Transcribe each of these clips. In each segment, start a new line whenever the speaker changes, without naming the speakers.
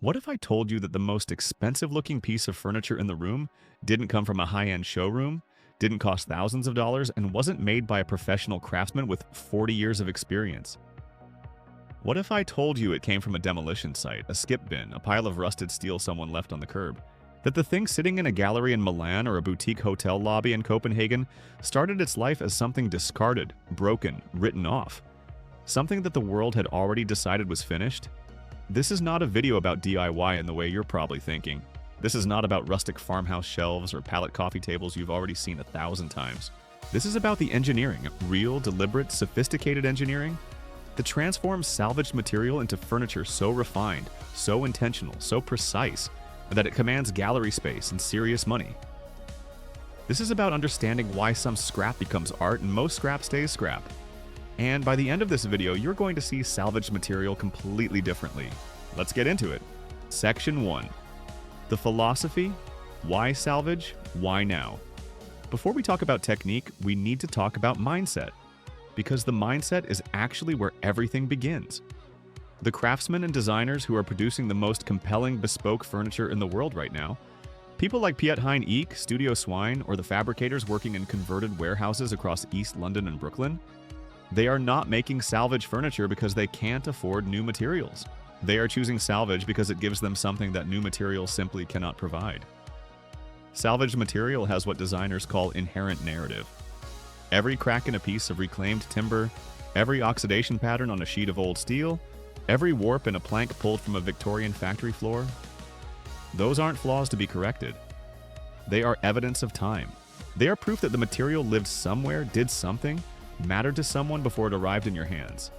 What if I told you that the most expensive looking piece of furniture in the room didn't come from a high-end showroom, didn't cost thousands of dollars, and wasn't made by a professional craftsman with 40 years of experience? What if I told you it came from a demolition site, a skip bin, a pile of rusted steel someone left on the curb? That the thing sitting in a gallery in Milan or a boutique hotel lobby in Copenhagen started its life as something discarded, broken, written off? Something that the world had already decided was finished? This is not a video about DIY in the way you're probably thinking. This is not about rustic farmhouse shelves or pallet coffee tables you've already seen 1,000 times. This is about the engineering, real, deliberate, sophisticated engineering that transforms salvaged material into furniture so refined, so intentional, so precise, that it commands gallery space and serious money. This is about understanding why some scrap becomes art and most scrap stays scrap. And by the end of this video, you're going to see salvaged material completely differently. Let's get into it. Section 1. The philosophy. Why salvage? Why now? Before we talk about technique, we need to talk about mindset. Because the mindset is actually where everything begins. The craftsmen and designers who are producing the most compelling bespoke furniture in the world right now, people like Piet Hein Eek, Studio Swine, or the fabricators working in converted warehouses across East London and Brooklyn, they are not making salvage furniture because they can't afford new materials. They are choosing salvage because it gives them something that new materials simply cannot provide. Salvaged material has what designers call inherent narrative. Every crack in a piece of reclaimed timber, every oxidation pattern on a sheet of old steel, every warp in a plank pulled from a Victorian factory floor, those aren't flaws to be corrected. They are evidence of time. They are proof that the material lived somewhere, did something, mattered to someone before it arrived in your hands.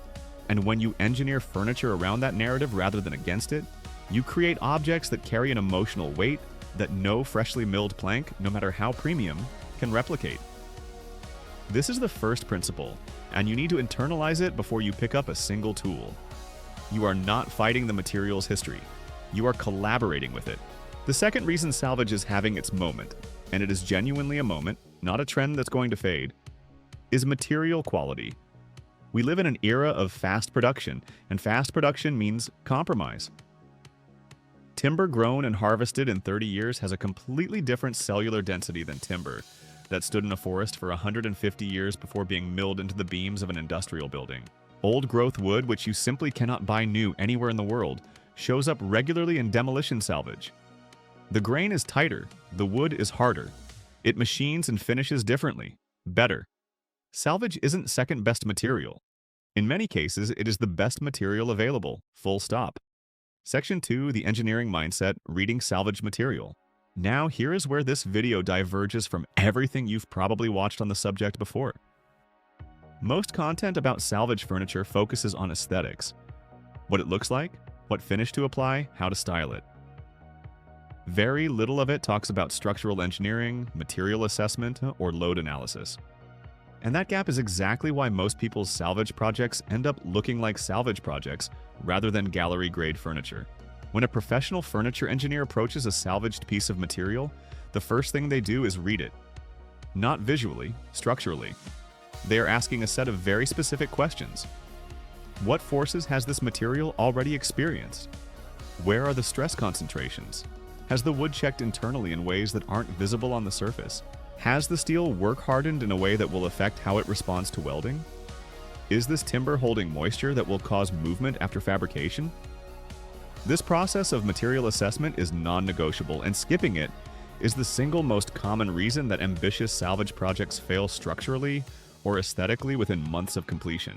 And when you engineer furniture around that narrative rather than against it, you create objects that carry an emotional weight that no freshly milled plank, no matter how premium, can replicate. This is the first principle, and you need to internalize it before you pick up a single tool. You are not fighting the material's history. You are collaborating with it. The second reason salvage is having its moment, and it is genuinely a moment, not a trend that's going to fade, is material quality. We live in an era of fast production, and fast production means compromise. Timber grown and harvested in 30 years has a completely different cellular density than timber that stood in a forest for 150 years before being milled into the beams of an industrial building. Old-growth wood, which you simply cannot buy new anywhere in the world, shows up regularly in demolition salvage. The grain is tighter, the wood is harder. It machines and finishes differently, better. Salvage isn't second-best material. In many cases, it is the best material available, full stop. Section 2, the engineering mindset, reading salvage material. Now, here is where this video diverges from everything you've probably watched on the subject before. Most content about salvage furniture focuses on aesthetics. What it looks like, what finish to apply, how to style it. Very little of it talks about structural engineering, material assessment, or load analysis. And that gap is exactly why most people's salvage projects end up looking like salvage projects rather than gallery-grade furniture. When a professional furniture engineer approaches a salvaged piece of material, the first thing they do is read it. Not visually, structurally. They are asking a set of very specific questions. What forces has this material already experienced? Where are the stress concentrations? Has the wood checked internally in ways that aren't visible on the surface? Has the steel work-hardened in a way that will affect how it responds to welding? Is this timber holding moisture that will cause movement after fabrication? This process of material assessment is non-negotiable, and skipping it is the single most common reason that ambitious salvage projects fail structurally or aesthetically within months of completion.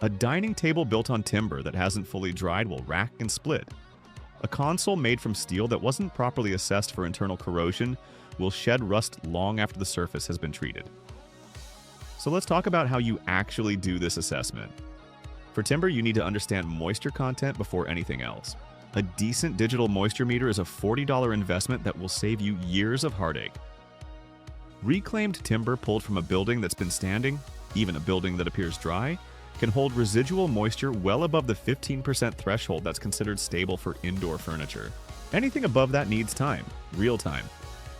A dining table built on timber that hasn't fully dried will rack and split. A console made from steel that wasn't properly assessed for internal corrosion will shed rust long after the surface has been treated. So let's talk about how you actually do this assessment. For timber, you need to understand moisture content before anything else. A decent digital moisture meter is a $40 investment that will save you years of heartache. Reclaimed timber pulled from a building that's been standing, even a building that appears dry, can hold residual moisture well above the 15% threshold that's considered stable for indoor furniture. Anything above that needs time, real time.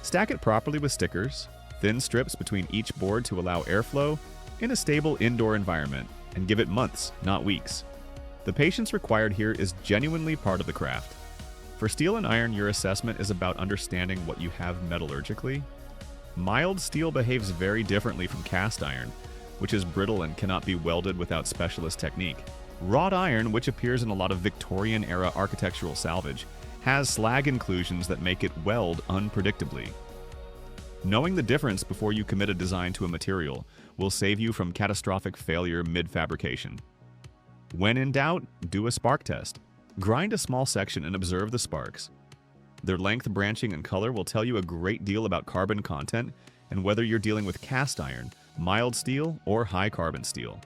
Stack it properly with stickers, thin strips between each board to allow airflow, in a stable indoor environment, and give it months, not weeks. The patience required here is genuinely part of the craft. For steel and iron, your assessment is about understanding what you have metallurgically. Mild steel behaves very differently from cast iron, which is brittle and cannot be welded without specialist technique. Wrought iron, which appears in a lot of Victorian-era architectural salvage, has slag inclusions that make it weld unpredictably. Knowing the difference before you commit a design to a material will save you from catastrophic failure mid-fabrication. When in doubt, do a spark test. Grind a small section and observe the sparks. Their length, branching, and color will tell you a great deal about carbon content and whether you're dealing with cast iron, mild steel, or high carbon steel.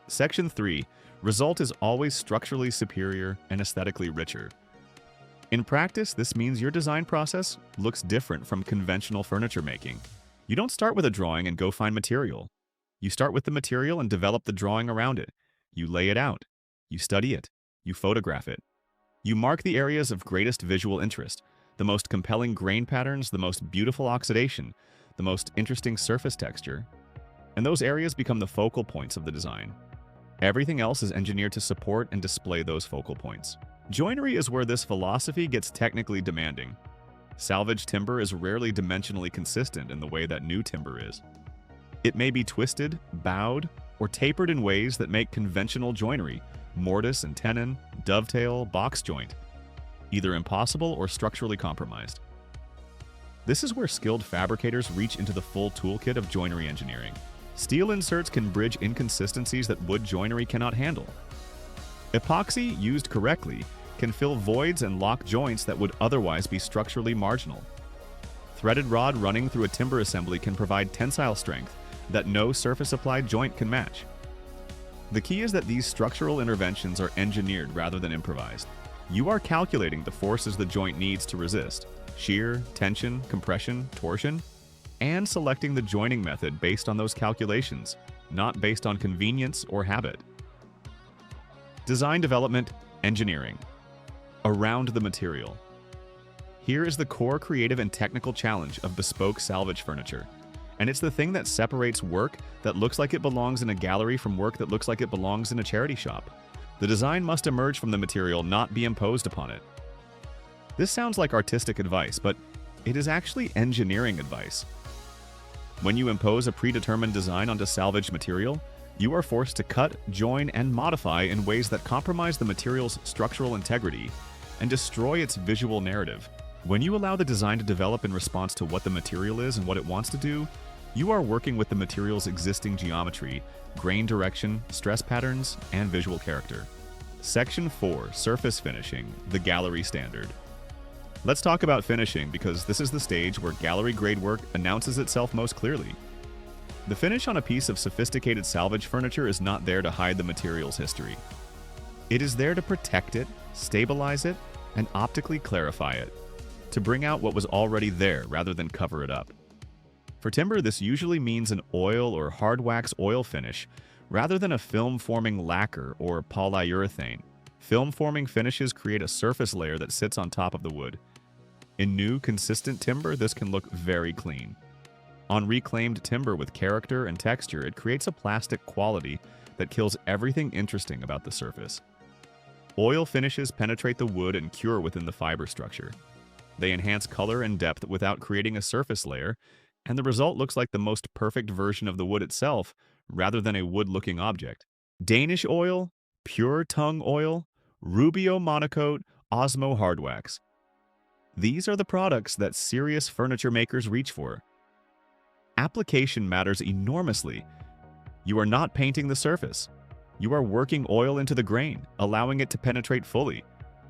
Section 3. Result is always structurally superior and aesthetically richer. In practice, this means your design process looks different from conventional furniture making. You don't start with a drawing and go find material. You start with the material and develop the drawing around it. You lay it out. You study it. You photograph it. You mark the areas of greatest visual interest, the most compelling grain patterns, the most beautiful oxidation, the most interesting surface texture, and those areas become the focal points of the design. Everything else is engineered to support and display those focal points. Joinery is where this philosophy gets technically demanding. Salvaged timber is rarely dimensionally consistent in the way that new timber is. It may be twisted, bowed, or tapered in ways that make conventional joinery, mortise and tenon, dovetail, box joint, either impossible or structurally compromised. This is where skilled fabricators reach into the full toolkit of joinery engineering. Steel inserts can bridge inconsistencies that wood joinery cannot handle. Epoxy, used correctly, can fill voids and lock joints that would otherwise be structurally marginal. Threaded rod running through a timber assembly can provide tensile strength that no surface-applied joint can match. The key is that these structural interventions are engineered rather than improvised. You are calculating the forces the joint needs to resist: shear, tension, compression, torsion, and selecting the joining method based on those calculations, not based on convenience or habit. Design development, engineering. Around the material. Here is the core creative and technical challenge of bespoke salvage furniture. And it's the thing that separates work that looks like it belongs in a gallery from work that looks like it belongs in a charity shop. The design must emerge from the material, not be imposed upon it. This sounds like artistic advice, but it is actually engineering advice. When you impose a predetermined design onto salvaged material, you are forced to cut, join, and modify in ways that compromise the material's structural integrity and destroy its visual narrative. When you allow the design to develop in response to what the material is and what it wants to do, you are working with the material's existing geometry, grain direction, stress patterns, and visual character. Section 4. Surface finishing, the gallery standard. Let's talk about finishing because this is the stage where gallery-grade work announces itself most clearly. The finish on a piece of sophisticated salvage furniture is not there to hide the material's history. It is there to protect it, stabilize it, and optically clarify it, to bring out what was already there rather than cover it up. For timber, this usually means an oil or hard wax oil finish rather than a film-forming lacquer or polyurethane. Film-forming finishes create a surface layer that sits on top of the wood. In new, consistent timber, this can look very clean. On reclaimed timber with character and texture, it creates a plastic quality that kills everything interesting about the surface. Oil finishes penetrate the wood and cure within the fiber structure. They enhance color and depth without creating a surface layer, and the result looks like the most perfect version of the wood itself, rather than a wood-looking object. Danish oil, pure tongue oil, Rubio monocoat, Osmo hard wax. These are the products that serious furniture makers reach for. Application matters enormously. You are not painting the surface. You are working oil into the grain, allowing it to penetrate fully,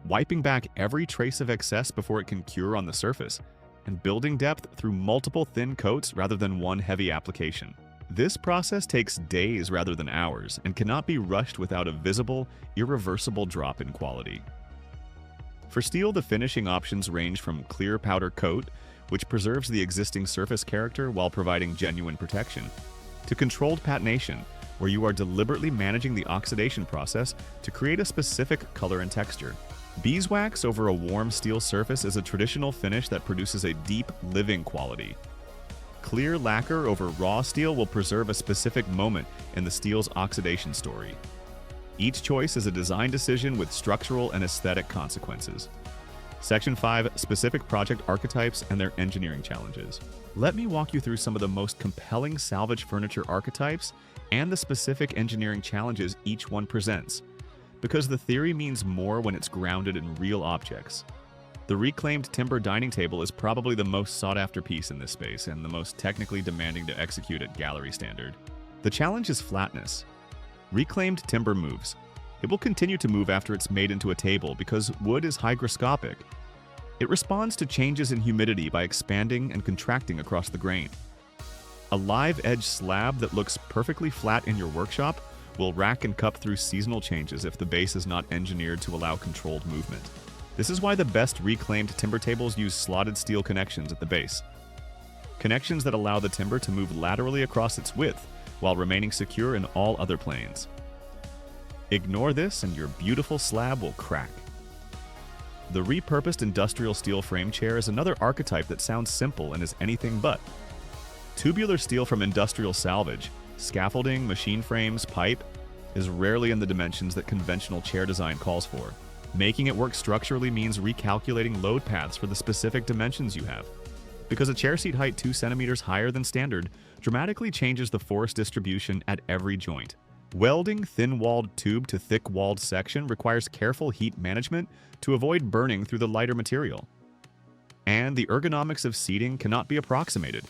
wiping back every trace of excess before it can cure on the surface, and building depth through multiple thin coats rather than one heavy application. This process takes days rather than hours and cannot be rushed without a visible, irreversible drop in quality. For steel, the finishing options range from clear powder coat, which preserves the existing surface character while providing genuine protection, to controlled patination, where you are deliberately managing the oxidation process to create a specific color and texture. Beeswax over a warm steel surface is a traditional finish that produces a deep, living quality. Clear lacquer over raw steel will preserve a specific moment in the steel's oxidation story. Each choice is a design decision with structural and aesthetic consequences. Section 5, Specific Project Archetypes and Their Engineering Challenges. Let me walk you through some of the most compelling salvage furniture archetypes and the specific engineering challenges each one presents, because the theory means more when it's grounded in real objects. The reclaimed timber dining table is probably the most sought-after piece in this space and the most technically demanding to execute at gallery standard. The challenge is flatness. Reclaimed timber moves. It will continue to move after it's made into a table because wood is hygroscopic. It responds to changes in humidity by expanding and contracting across the grain. A live-edge slab that looks perfectly flat in your workshop will rack and cup through seasonal changes if the base is not engineered to allow controlled movement. This is why the best reclaimed timber tables use slotted steel connections at the base. Connections that allow the timber to move laterally across its width while remaining secure in all other planes. Ignore this and your beautiful slab will crack. The repurposed industrial steel frame chair is another archetype that sounds simple and is anything but. Tubular steel from industrial salvage, scaffolding, machine frames, pipe, is rarely in the dimensions that conventional chair design calls for. Making it work structurally means recalculating load paths for the specific dimensions you have. Because a chair seat height 2 centimeters higher than standard dramatically changes the force distribution at every joint. Welding thin-walled tube to thick-walled section requires careful heat management to avoid burning through the lighter material. And the ergonomics of seating cannot be approximated.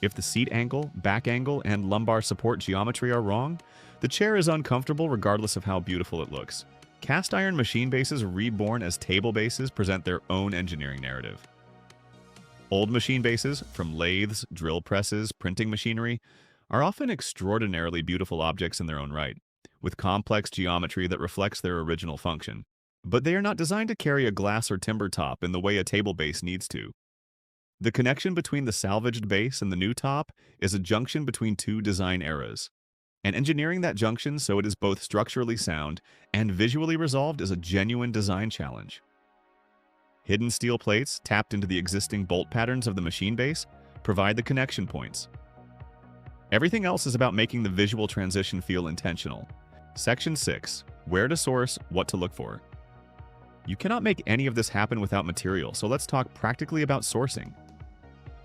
If the seat angle, back angle, and lumbar support geometry are wrong, the chair is uncomfortable regardless of how beautiful it looks. Cast iron machine bases reborn as table bases present their own engineering narrative. Old machine bases, from lathes, drill presses, printing machinery, are often extraordinarily beautiful objects in their own right, with complex geometry that reflects their original function. But they are not designed to carry a glass or timber top in the way a table base needs to. The connection between the salvaged base and the new top is a junction between two design eras. And engineering that junction so it is both structurally sound and visually resolved is a genuine design challenge. Hidden steel plates, tapped into the existing bolt patterns of the machine base, provide the connection points. Everything else is about making the visual transition feel intentional. Section 6. Where to source, what to look for. You cannot make any of this happen without material, so let's talk practically about sourcing.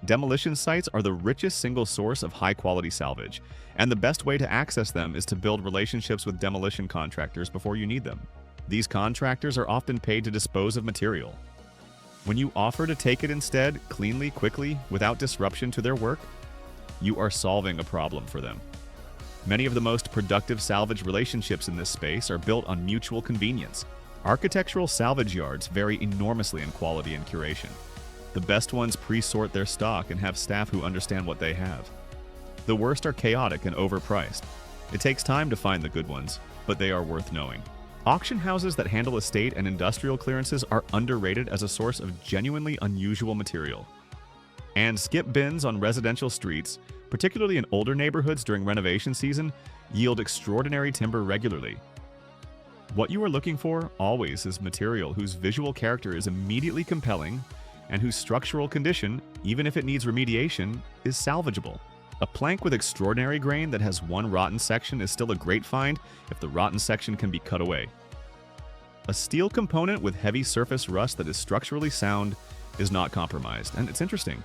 Demolition sites are the richest single source of high-quality salvage, and the best way to access them is to build relationships with demolition contractors before you need them. These contractors are often paid to dispose of material. When you offer to take it instead, cleanly, quickly, without disruption to their work, you are solving a problem for them. Many of the most productive salvage relationships in this space are built on mutual convenience. Architectural salvage yards vary enormously in quality and curation. The best ones pre-sort their stock and have staff who understand what they have. The worst are chaotic and overpriced. It takes time to find the good ones, but they are worth knowing. Auction houses that handle estate and industrial clearances are underrated as a source of genuinely unusual material. And skip bins on residential streets, particularly in older neighborhoods during renovation season, yield extraordinary timber regularly. What you are looking for always is material whose visual character is immediately compelling and whose structural condition, even if it needs remediation, is salvageable. A plank with extraordinary grain that has one rotten section is still a great find if the rotten section can be cut away. A steel component with heavy surface rust that is structurally sound is not compromised, and it's interesting.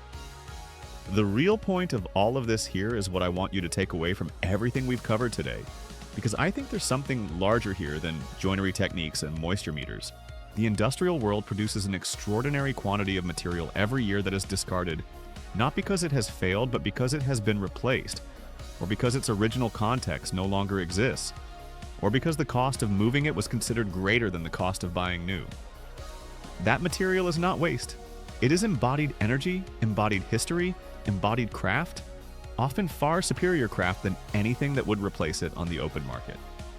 The real point of all of this here is what I want you to take away from everything we've covered today, because I think there's something larger here than joinery techniques and moisture meters. The industrial world produces an extraordinary quantity of material every year that is discarded, not because it has failed, but because it has been replaced, or because its original context no longer exists, or because the cost of moving it was considered greater than the cost of buying new. That material is not waste. It is embodied energy, embodied history, embodied craft, often far superior craft than anything that would replace it on the open market.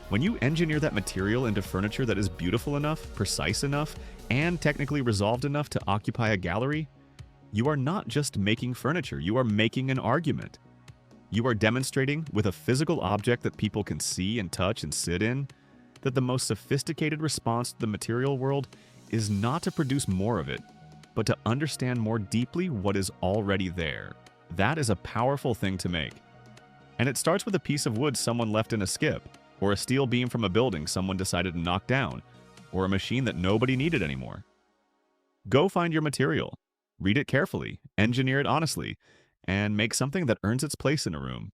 When you engineer that material into furniture that is beautiful enough, precise enough, and technically resolved enough to occupy a gallery, you are not just making furniture, you are making an argument. You are demonstrating, with a physical object that people can see and touch and sit in, that the most sophisticated response to the material world is not to produce more of it, but to understand more deeply what is already there. That is a powerful thing to make. And it starts with a piece of wood someone left in a skip. or a steel beam from a building someone decided to knock down, or a machine that nobody needed anymore. Go find your material, read it carefully, engineer it honestly, and make something that earns its place in a room.